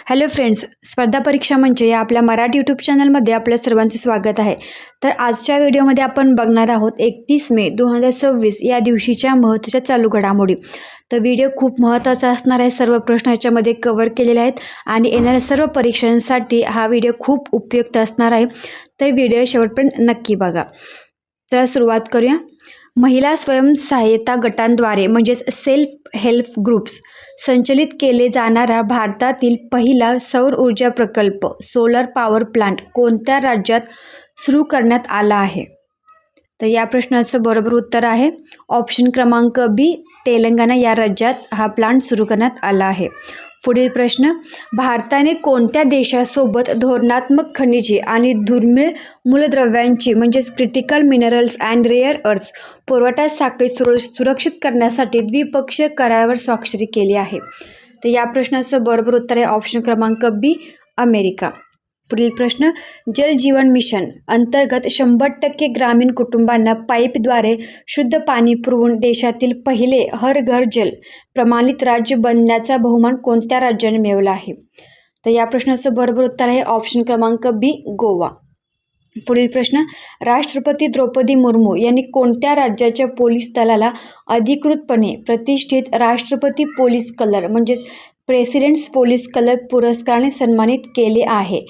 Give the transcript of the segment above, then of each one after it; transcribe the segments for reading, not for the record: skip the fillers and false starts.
Hello friends, स्पर्धा परीक्षा मंच या आपल्या मराठी यूट्यूब चॅनलमध्ये आपल्या सर्वांचे स्वागत आहे. तर आजच्या व्हिडिओमध्ये आपण बघणार आहोत 31 मे 2026 या दिवशीच्या महत्त्वाच्या चालू घडामोडी. तर व्हिडिओ खूप महत्त्वाचा असणार आहे. सर्व प्रश्न याच्यामध्ये कव्हर केलेले आहेत आणि येणाऱ्या सर्व परीक्षांसाठी हा व्हिडिओ खूप उपयुक्त असणार आहे. तर व्हिडिओ शेवटपर्यंत नक्की बघा. तर सुरुवात करूया. महिला स्वयंसहायता गटांद्वारे म्हणजेच सेल्फ हेल्प ग्रुप्स संचलित केले जाणारा भारतातील पहिला सौर ऊर्जा प्रकल्प सोलर पॉवर प्लांट कोणत्या राज्यात सुरू करण्यात आला आहे? तर या प्रश्नाचं बरोबर उत्तर आहे ऑप्शन क्रमांक बी, तेलंगणा या राज्यात हा प्लांट सुरू करण्यात आला आहे. पुढील प्रश्न, भारताने कोणत्या देशासोबत धोरणात्मक खनिजे आणि दुर्मिळ मूलद्रव्यांची म्हणजेच critical minerals and rare earths पुरवठा साखळी सुरक्षित करण्यासाठी द्विपक्षीय करारावर स्वाक्षरी केली आहे? तर या प्रश्नाचं बरोबर उत्तर आहे ऑप्शन क्रमांक बी, अमेरिका. पुढील प्रश्न, जल जीवन मिशन अंतर्गत 100% ग्रामीण कुटुंबांना पाईपद्वारे शुद्ध पाणी पुरवून देशातील पहिले हर घर जल प्रमाणित राज्य बनण्याचा बहुमान कोणत्या राज्याने मिळवला आहे? तर या प्रश्नाचं बरोबर उत्तर आहे ऑप्शन क्रमांक बी, गोवा. पुढील प्रश्न, राष्ट्रपती द्रौपदी मुर्मू यांनी कोणत्या राज्याच्या पोलीस दलाला अधिकृतपणे प्रतिष्ठित राष्ट्रपती पोलीस कलर म्हणजेच प्रेसिडेंट्स पोलीस कलर पुरस्काराने सन्मानित केले आहे?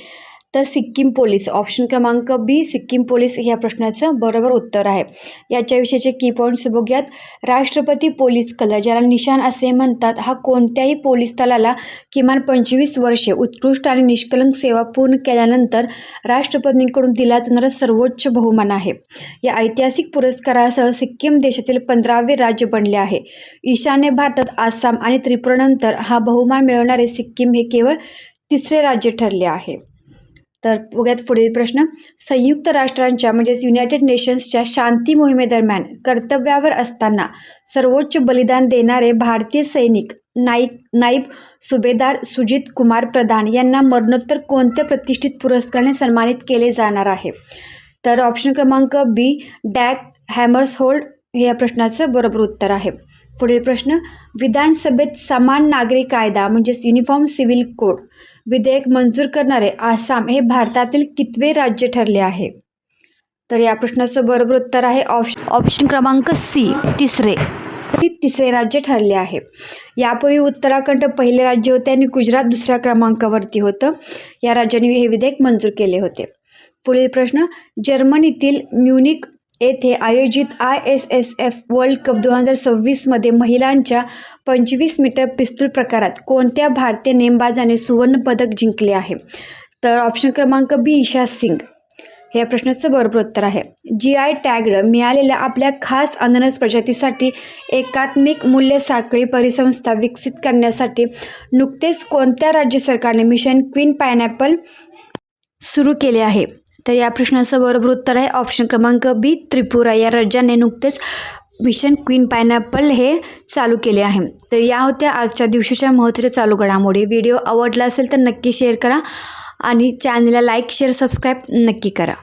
तर सिक्कीम पोलीस. ऑप्शन क्रमांक बी, सिक्कीम पोलीस ह्या प्रश्नाचं बरोबर उत्तर आहे. याच्याविषयीचे की पॉईंट्स बघूयात. राष्ट्रपती पोलीस कलर ज्याला निशान असे म्हणतात, हा कोणत्याही पोलीस दलाला किमान 25 वर्षे उत्कृष्ट आणि निष्कलंक सेवा पूर्ण केल्यानंतर राष्ट्रपतींकडून दिला जाणारा सर्वोच्च बहुमान आहे. या ऐतिहासिक पुरस्कारासह सिक्कीम देशातील 15वे राज्य बनले आहे. ईशान्य भारतात आसाम आणि त्रिपुरानंतर हा बहुमान मिळवणारे सिक्कीम हे केवळ 3रे राज्य ठरले आहे. तर बघूयात पुढील प्रश्न, संयुक्त राष्ट्रांच्या म्हणजेच युनायटेड नेशन्सच्या शांती मोहिमेदरम्यान कर्तव्यावर असताना सर्वोच्च बलिदान देणारे भारतीय सैनिक नाईब सुभेदार सुजित कुमार प्रधान यांना मरणोत्तर कोणत्या प्रतिष्ठित पुरस्काराने सन्मानित केले जाणार आहे? तर ऑप्शन क्रमांक बी, डॅग हॅमर्सहोल्ड हे या प्रश्नाचं बरोबर उत्तर आहे. पुढील प्रश्न, विधानसभेत समान नागरी कायदा म्हणजेच युनिफॉर्म सिव्हिल कोड विधेयक मंजूर करणारे आसाम हे भारतातील कितवे राज्य ठरले आहे? तर या प्रश्नाचं बरोबर उत्तर आहे ऑप्शन क्रमांक सी, 3रे राज्य ठरले आहे. यापूर्वी उत्तराखंड पहिले राज्य होते आणि गुजरात 2ऱ्या क्रमांकावरती होतं. या राज्यांनी हे विधेयक मंजूर केले होते. पुढील प्रश्न, जर्मनीतील म्युनिक येथे आयोजित ISSF वर्ल्ड कप 2026 मध्ये महिलांच्या 25 मीटर पिस्तूल प्रकारात कोणत्या भारतीय नेमबाजाने सुवर्ण पदक जिंकले आहे? तर ऑप्शन क्रमांक बी, ईशा सिंग हे या प्रश्नाचं बरोबर उत्तर आहे. GI टॅग्ड मिळालेल्या आपल्या खास अननस प्रजातीसाठी एकात्मिक मूल्य साखळी परिसंस्था विकसित करण्यासाठी नुकतेच कोणत्या राज्य सरकारने मिशन क्वीन पायनॅपल सुरू केले आहे? तर या प्रश्नाचं बरोबर उत्तर आहे ऑप्शन क्रमांक बी, त्रिपुरा या राज्याने नुकतेच मिशन क्वीन पायनॅपल हे चालू केले आहे. तर या होत्या आजच्या दिवशीच्या महत्त्वाच्या चालू घडामोडी. व्हिडिओ आवडला असेल तर नक्की शेअर करा आणि चॅनलला लाईक, शेअर, सबस्क्राईब नक्की करा.